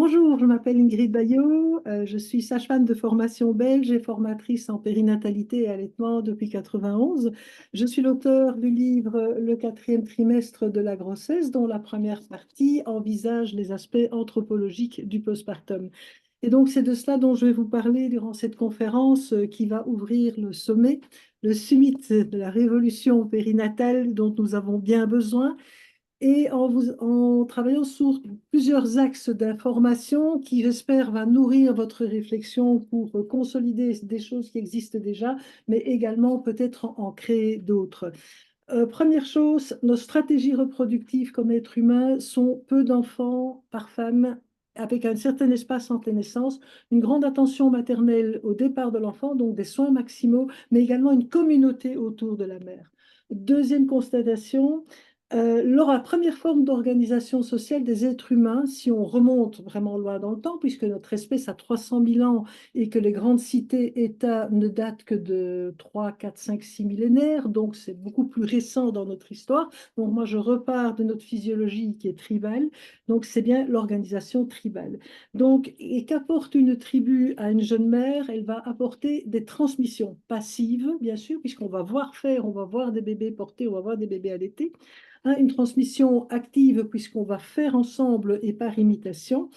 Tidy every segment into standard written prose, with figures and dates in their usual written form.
Bonjour, je m'appelle Ingrid Bayot, je suis sage-femme de formation belge et formatrice en périnatalité et allaitement depuis 91. Je suis l'auteur du livre Le quatrième trimestre de la grossesse, dont la première partie envisage les aspects anthropologiques du postpartum. Et donc c'est de cela dont je vais vous parler durant cette conférence qui va ouvrir le sommet, le summit de la révolution périnatale dont nous avons bien besoin et en travaillant sur plusieurs axes d'information qui, j'espère, va nourrir votre réflexion pour consolider des choses qui existent déjà, mais également peut-être en créer d'autres. Première chose, nos stratégies reproductives comme êtres humains sont peu d'enfants par femme avec un certain espace entre les naissances, une grande attention maternelle au départ de l'enfant, donc des soins maximaux, mais également une communauté autour de la mère. Deuxième constatation, lors de la première forme d'organisation sociale des êtres humains, si on remonte vraiment loin dans le temps, puisque notre espèce a 300 000 ans et que les grandes cités-États ne datent que de 3, 4, 5, 6 millénaires, donc c'est beaucoup plus récent dans notre histoire. Donc moi, je repars de notre physiologie qui est tribale, donc c'est bien l'organisation tribale. Donc, et qu'apporte une tribu à une jeune mère? Elle va apporter des transmissions passives, bien sûr, puisqu'on va voir faire, on va voir des bébés porter, on va voir des bébés allaités, hein, une transmission active puisqu'on va faire ensemble et par imitation,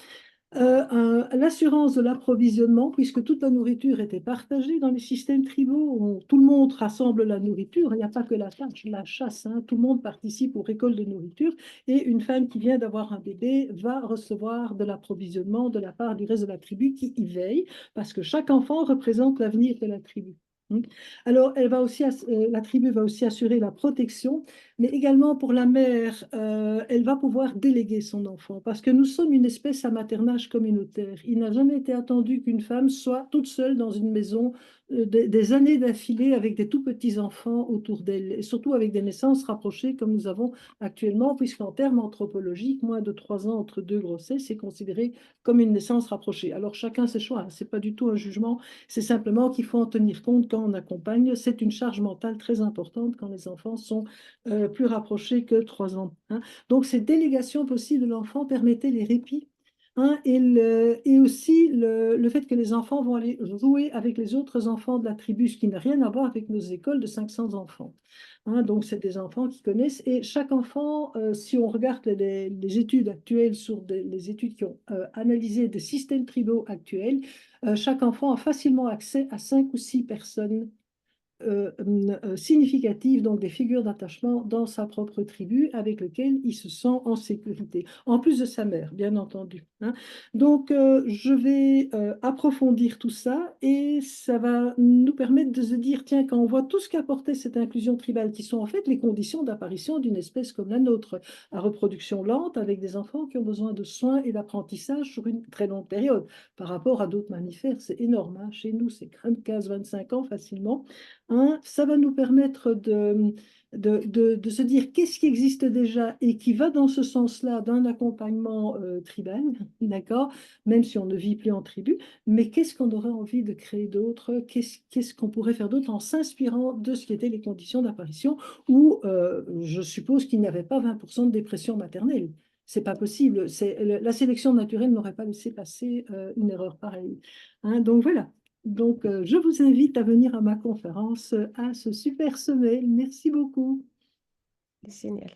l'assurance de l'approvisionnement, puisque toute la nourriture était partagée dans les systèmes tribaux, tout le monde rassemble la nourriture, il n'y a pas que la chasse, hein, tout le monde participe aux récoltes de nourriture, et une femme qui vient d'avoir un bébé va recevoir de l'approvisionnement de la part du reste de la tribu qui y veille, parce que chaque enfant représente l'avenir de la tribu. Alors, la tribu va aussi assurer la protection, mais également pour la mère, elle va pouvoir déléguer son enfant, parce que nous sommes une espèce à maternage communautaire. Il n'a jamais été attendu qu'une femme soit toute seule dans une maison des années d'affilée avec des tout petits enfants autour d'elle, et surtout avec des naissances rapprochées comme nous avons actuellement, puisqu'en termes anthropologiques, moins de 3 ans entre deux grossesses est considéré comme une naissance rapprochée. Alors chacun ses choix, hein, c'est pas du tout un jugement, c'est simplement qu'il faut en tenir compte quand on accompagne. C'est une charge mentale très importante quand les enfants sont plus rapprochés que 3 ans, hein. Donc, cette délégation possible de l'enfant permettait les répits, hein, et aussi le fait que les enfants vont aller jouer avec les autres enfants de la tribu, ce qui n'a rien à voir avec nos écoles de 500 enfants, hein. Donc, c'est des enfants qui connaissent. Et chaque enfant, si on regarde les études actuelles sur les études qui ont analysé des systèmes tribaux actuels, chaque enfant a facilement accès à 5 ou 6 personnes significatives, donc des figures d'attachement dans sa propre tribu avec lesquelles il se sent en sécurité, en plus de sa mère, bien entendu, hein. Donc, je vais approfondir tout ça et ça va nous permettre de se dire, tiens, quand on voit tout ce qu'apportait cette inclusion tribale, qui sont en fait les conditions d'apparition d'une espèce comme la nôtre, à reproduction lente, avec des enfants qui ont besoin de soins et d'apprentissage sur une très longue période, par rapport à d'autres mammifères, c'est énorme, hein. Chez nous, c'est 15, 25 ans facilement, hein. Ça va nous permettre de se dire qu'est-ce qui existe déjà et qui va dans ce sens-là d'un accompagnement tribal, d'accord, même si on ne vit plus en tribu, mais qu'est-ce qu'on aurait envie de créer d'autre, qu'est-ce qu'on pourrait faire d'autre en s'inspirant de ce qui étaient les conditions d'apparition, où je suppose qu'il n'y avait pas 20% de dépression maternelle. C'est pas possible. La sélection naturelle n'aurait pas laissé passer une erreur pareille, hein. Donc voilà. Donc, je vous invite à venir à ma conférence à ce super sommet. Merci beaucoup. C'est génial.